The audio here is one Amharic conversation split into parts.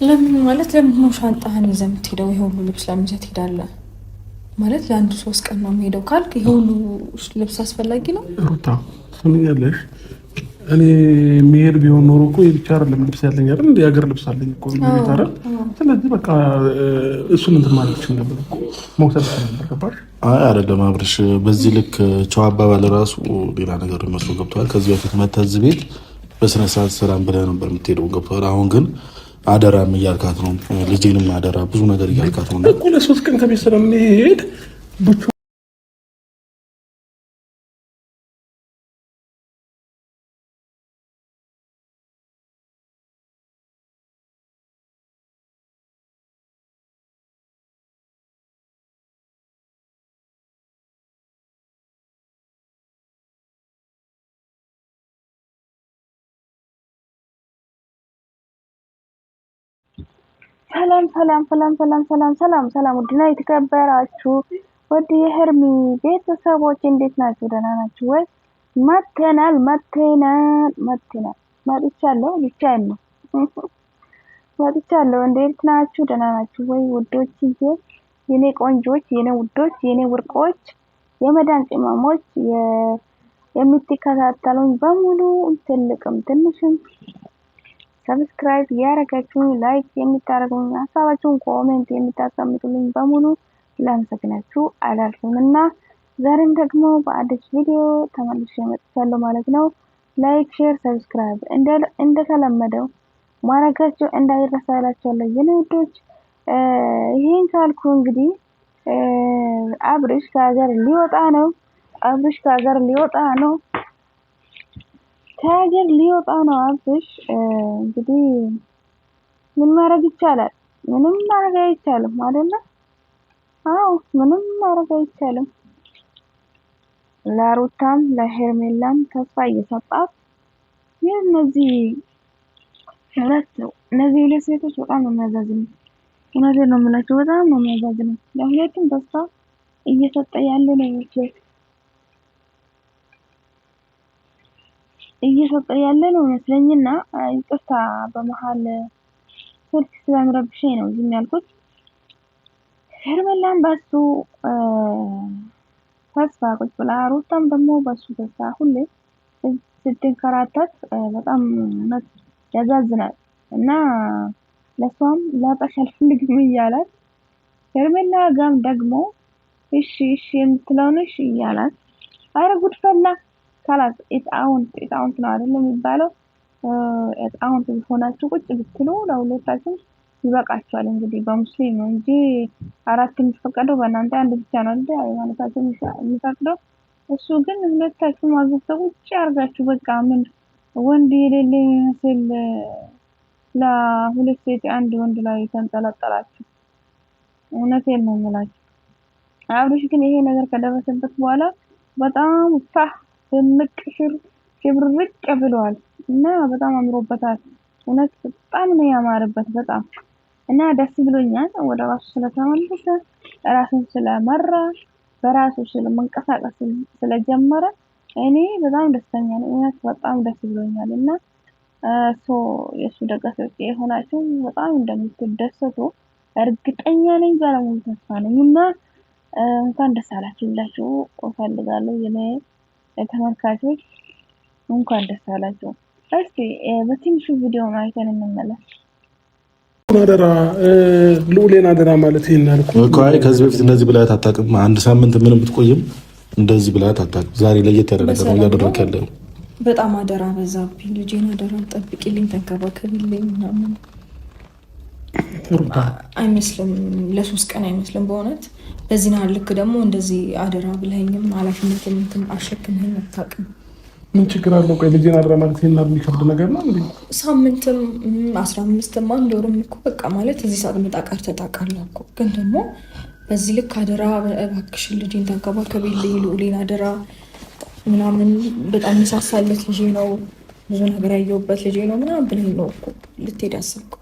ለምን ማለት ለምን ነው ሻንጣህን ይዘህ የምትሄደው? ይሄ ሁሉ ልብስ ለምን ይዘህ ትሄዳለህ? ማለት ለአንድ 3 ቀን ነው የምሄደው ካልክ ይሄ ሁሉ ልብስ አስፈላጊ ነው? ሩታ ትሰሚኛለሽ? እኔ የሚሄድ ቢሆን ኖሮ እኮ የብቻ አይደለም ልብስ ያለኝ አይደል? እንደ ሀገር ልብስ አለኝ እኮ ቤት አይደል? ስለዚህ በቃ እሱን እንትን ማለት ይችላል ነበር እኮ መውሰድ ይችላል ነበር። ገባሽ? አይ አይደለም አብርሽ፣ በዚህ ልክ ቻው አባባል ራሱ ሌላ ነገር መስሎ ገብቷል። ከዚህ በፊት መተህ እዚህ ቤት በስነ ስርዓት ሰላም ብለህ ነበር የምትሄደው። ገብቷል? አሁን ግን አደራም እያልካት ነው፣ ልጄንም አደራ ብዙ ነገር እያልካት ነው እኮ። ለ3 ቀን ከቤት ስለምሄድ ብቻ ሰላም ውድና የተከበራችሁ ወዲ የሄርሚ ቤተሰቦች እንዴት ናችሁ? ደህና ናችሁ ወይ? መጥቻለሁ። ብቻዬን ነው መጥቻለሁ። እንዴት ናችሁ? ደህና ናችሁ ወይ ውዶችዬ? የኔ ቆንጆች፣ የኔ ውዶች፣ የኔ ወርቆች፣ የመዳን ቅመሞች የምትከታተሉኝ በሙሉ ትልቅም ትንሽም ሰብስክራይብ ያረጋችሁ ላይክ የምታረጉኝ ሀሳባችሁን ኮሜንት የምታስቀምጡልኝ በሙሉ ላመሰግናችሁ አላልፍምና ዛሬም ደግሞ በአዲስ ቪዲዮ ተመልሼ መጥቻለሁ ማለት ነው። ላይክ፣ ሼር፣ ሰብስክራይብ እንደተለመደው ማረጋችሁ እንዳይረሳ እላችኋለሁ የኔ ውዶች። ይሄን ካልኩ እንግዲህ አብርሽ ከሀገር ሊወጣ ነው። ከሀገር ሊወጣ ነው አብርሽ። እንግዲህ ምን ማድረግ ይቻላል? ምንም ማድረግ አይቻልም አይደለ? አዎ ምንም ማድረግ አይቻልም። ለሩታም ለሄርሜላም ተስፋ እየሰጣት እነዚህ ሁለት ሴቶች በጣም ነው የሚያዛዝኑት። እውነቴን ነው የምላቸው፣ በጣም ነው የሚያዛዝኑት። ለሁለቱም ተስፋ እየሰጠ ያለ ነው ይመስለኝና ይቅርታ በመሃል ስልክ ስለምረብሽኝ ነው ዝም ያልኩት። ሄርሜላም በሱ ተስፋ ቁጭ ብላ፣ ሩታም ደግሞ በሱ ተስፋ ሁሌ ስትንከራተት በጣም እውነት ያዛዝናል። እና ለሷም ላጣሽ አልፈልግም እያላት፣ ሄርሜላ ጋም ደግሞ እሺ የምትለውን እሺ እያላት፣ አረ ጉድ ፈላ ካላት ኢጣውንት ነው አይደል የሚባለው? ኢጣውንት ሆናችሁ ቁጭ ብትሉ ለሁለታችሁ ይበቃችኋል። እንግዲህ በሙስሊም ነው እንጂ 4 የሚፈቀደው በእናንተ 1 ብቻ ነው እንዴ? ሃይማኖታችሁ የሚፈቅደው። እሱ ግን ሁለታችሁ ማዘዘው ቁጭ አርጋችሁ በቃ ምን ወንድ የሌለ ይመስል ለሁለት ሴት 1 ወንድ ላይ ተንጠለጠላችሁ። እውነቴን ነው የምላችሁ። አብርሽ ግን ይሄ ነገር ከደረሰበት በኋላ በጣም ድምቅ ሽብርቅ ብለዋል እና በጣም አምሮበታል። እውነት በጣም ነው ያማረበት በጣም እና ደስ ብሎኛል። ወደ ራሱ ስለተመለሰ፣ ራሱን ስለመራ፣ በራሱ ስለመንቀሳቀስ ስለጀመረ እኔ በጣም ደስተኛ ነኝ። እውነት በጣም ደስ ብሎኛል እና የሱ ደጋፊዎች የሆናችሁ በጣም እንደምትደሰቱ እርግጠኛ ነኝ፣ ባለሙሉ ተስፋ ነኝ እና እንኳን ደስ አላችሁ ብላችሁ እፈልጋለሁ። የኔ ተመልካቾች እንኳን ደስ አላችሁ። እስቲ በትንሹ ቪዲዮ አይተን እንመለስ። አደራ ልዑሌን አደራ ማለት ይሄን አልኩ እኮ። አይ ከዚህ በፊት እንደዚህ ብላት አታውቅም። 1 ሳምንት ምንም ብትቆይም እንደዚህ ብላት አታውቅም። ዛሬ ለየት ያለ ነገር ነው እያደረክ ያለው። በጣም አደራ በዛብኝ። ልጄን አደራ ጠብቂልኝ፣ ተንከባከቢልኝ ምናምን አይመስልም። ለ3 ቀን አይመስልም በእውነት። በዚህ ናል ልክ ደግሞ እንደዚህ አደራ ብለኸኝም ኃላፊነት እንትን አሸክምህኝ አታውቅም። ምን ችግር አለው? ቆይ ልጄን አደራ ማለት ይሄን የሚከብድ ነገር ነው እንዴ? ሳምንትም 15ም 1 ወርም እኮ በቃ ማለት እዚህ ሳትመጣ ቀርተህ ታውቃለህ እኮ። ግን ደግሞ በዚህ ልክ አደራ እባክሽን ልጄን ተንከባከቢልኝ፣ ልዑሌን አደራ ምናምን በጣም መሳሳለት ልጄ ነው፣ ብዙ ነገር ያየሁበት ልጄ ነው ምናምን ብለኝ ነው እኮ ልትሄድ ያሰብከው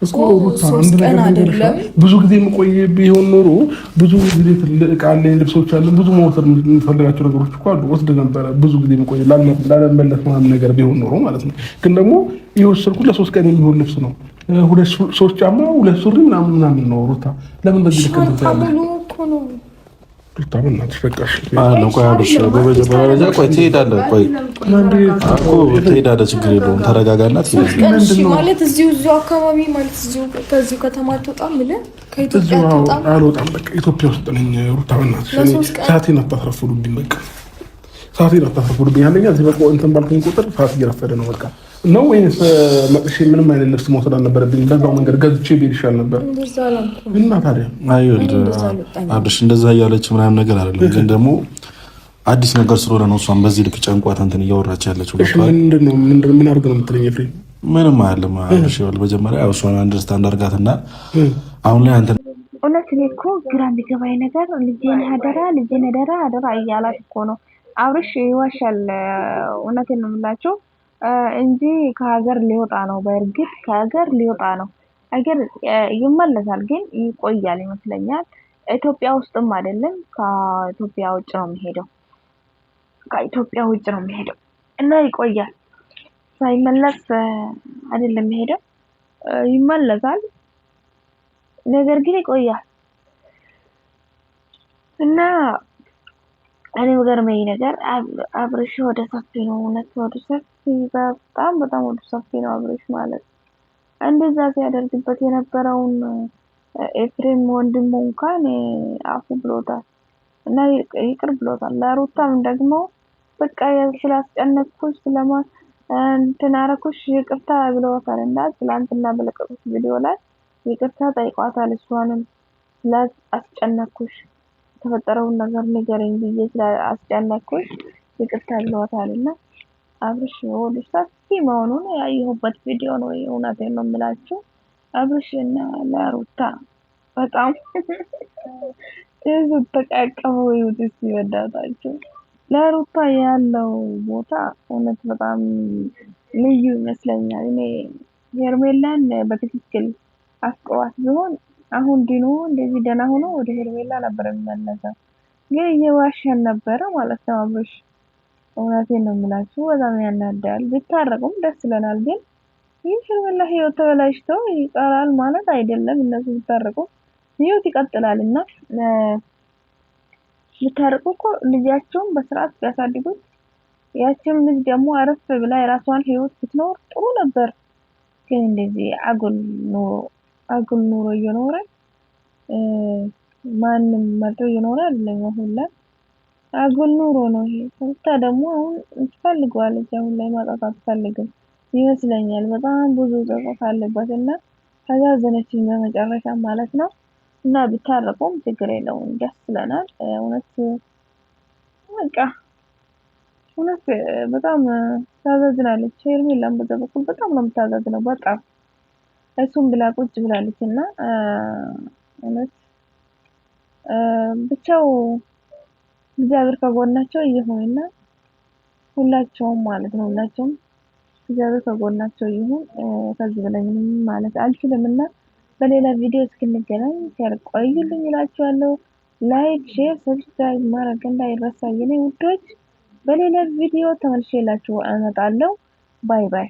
እኮ። ብዙ ጊዜ የምቆይ ቢሆን ኖሮ ብዙ ጊዜ እቃ አለኝ፣ ልብሶች አሉ፣ ብዙ መውሰድ የምፈልጋቸው ነገሮች እኮ አሉ፣ ወስድ ነበረ። ብዙ ጊዜ የምቆይ ላለመለስ ምናምን ነገር ቢሆን ኖሮ ማለት ነው። ግን ደግሞ የወሰድኩት ለ3 ቀን የሚሆን ልብስ ነው። ሁለት ሶስት ጫማ ሁለት ሱሪ ምናምን ነው ሩታ። ለምን በዚህ ልክ ታሙሉ እኮ ነው ሩታ? በእናትሽ በቃሽ። ነው ቆይ አብርሽ፣ በመጀመሪያ ቆይ ትሄዳለህ፣ ቆይ እኮ ትሄዳለህ፣ ችግር የለውም ተረጋጋና ትሄዳለህ። ማለት እዚሁ አካባቢ ማለት እዚሁ ከዚሁ ከተማ አትወጣም? ከኢትዮጵያ አትወጣም? አልወጣም፣ በቃ ኢትዮጵያ ውስጥ ነኝ ሩታ። በእናትሽ ሰዓቴን አታስረፍዱብኝ፣ በቃ ሰዓቴን አታስረፍዱብኝ። አንደኛ እዚህ በቃ እንትን ባልኩኝ ቁጥር ሰዓት እየረፈደ ነው በቃ ነው ወይስ መጥቼ ምንም አይነት ልብስ መውሰድ አልነበረብኝ? በዛው መንገድ ገዝቼ ብሄድ ይሻል ነበር። እና ታዲያ አብርሽ እንደዛ እያለች ምናምን ነገር አይደለም፣ ግን ደግሞ አዲስ ነገር ስለሆነ ነው እሷን በዚህ ልክ ጨንቋት እንትን እያወራች ያለችው። ምን አድርግ ነው የምትለኝ? ኤፍሬም ምንም አይደለም አብርሽ፣ መጀመሪያ እሷን አንደርስታንድ አድርጋትና አሁን ላይ አንተ እውነት እኔ እኮ ግራ የሚገባኝ ነገር ልጄን አደራ እያላት እኮ ነው አብርሽ። ይዋሻል፣ እውነቴን ነው የምላቸው እንጂ ከሀገር ሊወጣ ነው። በእርግጥ ከሀገር ሊወጣ ነው። ሀገር ይመለሳል፣ ግን ይቆያል ይመስለኛል። ኢትዮጵያ ውስጥም አይደለም፣ ከኢትዮጵያ ውጭ ነው የሚሄደው እና ይቆያል። ሳይመለስ አይደለም የሚሄደው፣ ይመለሳል፣ ነገር ግን ይቆያል እና እኔ ገርመኝ ነገር አብርሽ ወደ ሰፊ ነው። እውነት ወደ ሰፊ በጣም ወደ ሰፊ ነው አብርሽ ማለት። እንደዛ ሲያደርግበት የነበረውን ኤፍሬም ወንድሙ እንኳን አፉ ብሎታል እና ይቅር ብሎታል። ለሩታም ደግሞ በቃ ስላስጨነቅኩሽ እንትን አደረኩሽ ይቅርታ ብሎታል። እና ትላንትና በለቀቁት ቪዲዮ ላይ ይቅርታ ጠይቋታል። እሷንም ስላስጨነቅኩሽ የተፈጠረውን ነገር ንገረኝ ብዬ ስላስጨነቅኩሽ ይቅርታ ብሎታል። እና አብርሽ ወደ ሰፊ መሆኑን ያየሁበት ቪዲዮ ነው። እውነቴን ነው የምላችሁ። አብርሽ እና ለሩታ በጣም ተቃቀመው ይውት ሲወዳታቸው ለሩታ ያለው ቦታ እውነት በጣም ልዩ ይመስለኛል። እኔ ሄርሜላን በትክክል አፍቅሯት ቢሆን አሁን ዲኑ እንደዚህ ደህና ሆኖ ወደ ሄርሜላ ነበር የሚመለሰው፣ ግን እየዋሸን ነበረ ማለት ነው አብርሽ። እውነቴን ነው የምላችሁ፣ በጣም ያናዳል። ቢታረቁም ደስ ይለናል፣ ግን ይህ ሄርሜላ ህይወት ተበላሽቶ ይቀራል ማለት አይደለም። እነሱ ቢታረቁ ህይወት ይቀጥላል እና ቢታረቁ እኮ ልጃቸውን በስርዓት ቢያሳድጉት፣ ያቺም ልጅ ደግሞ አረፍ ብላ የራሷን ህይወት ብትኖር ጥሩ ነበር። ግን እንደዚህ አጉል ኑሮ እየኖረ ማንም መርጦ እየኖረ አይደለም። ሁላ አጉል ኑሮ ነው ይሄ። ሩታ ደግሞ አሁን ትፈልገዋለች፣ አሁን ላይ ማጣት አትፈልግም ይመስለኛል። በጣም ብዙ ጸጸት አለበት እና ተዛዘነችኝ በመጨረሻ ማለት ነው። እና ቢታረቁም ችግር የለውም፣ ደስ ይለናል። እውነት በቃ እውነት በጣም ታዛዝናለች ሄርሜላም በዛ በኩል በጣም ነው የምታዛዝነው በጣም እሱም ብላ ቁጭ ብላለች። እና እውነት ብቻው እግዚአብሔር ከጎናቸው ይሁንና ሁላቸውም ማለት ነው ሁላቸውም እግዚአብሔር ከጎናቸው ይሁን። ከዚህ በላይ ምንም ማለት አልችልምና በሌላ ቪዲዮ እስክንገናኝ ቆዩልኝ እላችኋለሁ። ላይክ፣ ሼር፣ ሰብስክራይብ ማድረግ እንዳይረሳ የኔ ውዶች። በሌላ ቪዲዮ ተመልሼላችሁ እመጣለሁ። ባይ ባይ።